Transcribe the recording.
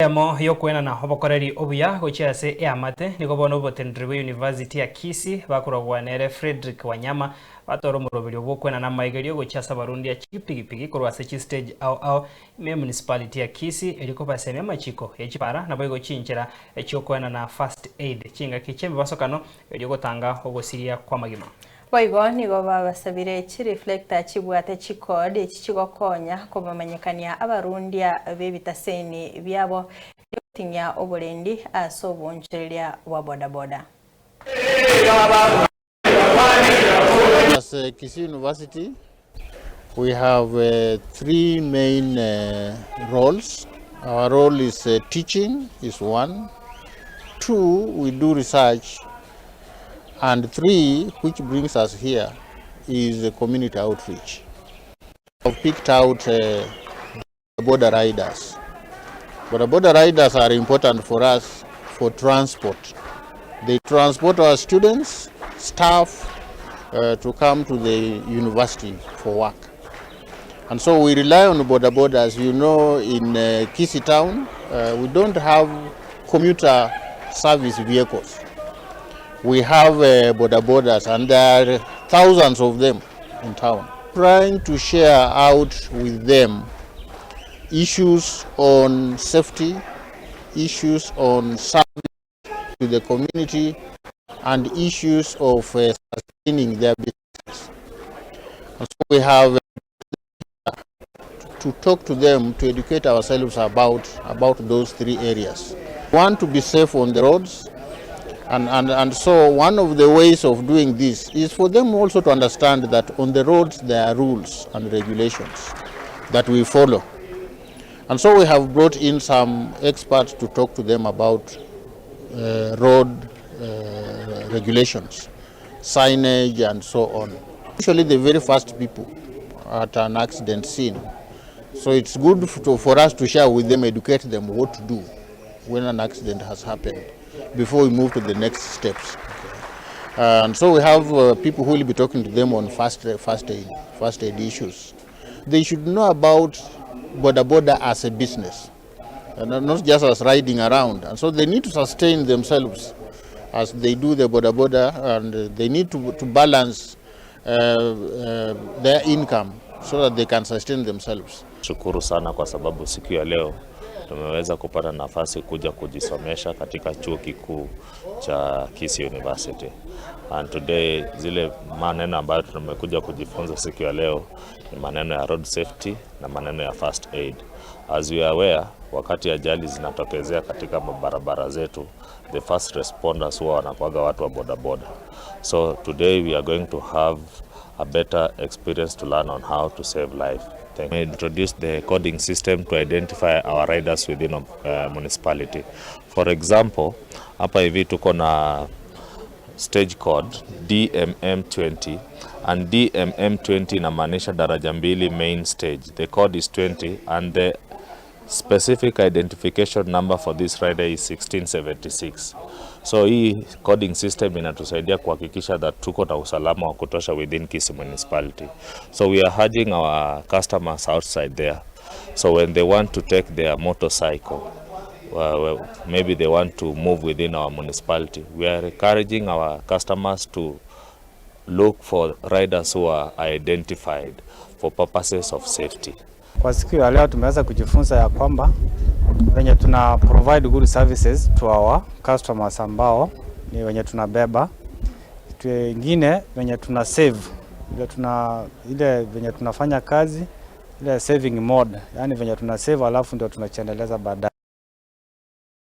Emo yokwena na obokoreri obuya gochiase eamate niko bono botendriwe University ya Kisii bakorogwa nere Frederick Wanyama batoro murobiri obokwena na maigerio gochiasa barundi ya chipigipigi korwase chi stage ao me municipality ya Kisii eliko basemia AMACHIKO echipara nabo igochinchera echokwena na first aid chinga kichembe basokano erio gotanga ogosiria kwa magima. Waigo nigo babasabire chi reflector chibwate chikode chichigokonya kubamenyekania abarundia bebitaseni byabo tinya oborendi asoboncheria wa bodaboda. As Kisii University, we have three main roles. Our role is teaching is one. Two, we do research. And three, which brings us here, is community outreach. I've picked out border riders. Border riders are important for us for transport. They transport our students, staff, to come to the university for work. And so we rely on boda. As you know, in Kisii town, we don't have commuter service vehicles. We have bodabodas, and there are thousands of them in town. Trying to share out with them issues on safety, issues on service to the community, and issues of sustaining their business. And so we have to talk to them, to educate ourselves about those three areas. We want to be safe on the roads. And so one of the ways of doing this is for them also to understand that on the roads there are rules and regulations that we follow. And so we have brought in some experts to talk to them about road regulations, signage and so on. Usually the very first people at an accident scene. So it's good for us to share with them, educate them what to do when an accident has happened, before we move to the next steps. And so we have people who will be talking to them on first aid issues. They should know about boda as a business, and not just as riding around. And so they need to sustain themselves as they do the boda, and they need to balance their income so that they can sustain themselves. Shukuru sana kwa sababu siku ya leo tumeweza kupata nafasi kuja kujisomesha katika chuo kikuu cha Kisii University. And today zile maneno ambayo tumekuja kujifunza siku ya leo ni maneno ya road safety na maneno ya first aid. As we are aware, wakati ajali zinatokezea katika barabara zetu, the first responders huwa wanakuwa watu wa bodaboda. So today we are going to have a better experience to learn on how to save life. We introduced the coding system to identify our riders within a municipality. For example, hapa hivi tuko na stage code DMM20, and DMM20 inamaanisha daraja mbili main stage. The code is 20 and the specific identification number for this rider is 1676. So hii coding system inatusaidia kuhakikisha that tuko na usalama wa kutosha within Kisii municipality. So we are urging our customers outside there. So when they want to take their motorcycle, maybe they want to move within our municipality, we are encouraging our customers to look for riders who are identified for purposes of safety. Kwa siku ya leo tumeweza kujifunza ya kwamba wenye tuna provide good services to our customers ambao ni wenye tunabeba. Wengine wenye tuna save, ile venye tunafanya kazi, ile saving mode, yani venye tuna save alafu ndio tunachiendeleza baadaye.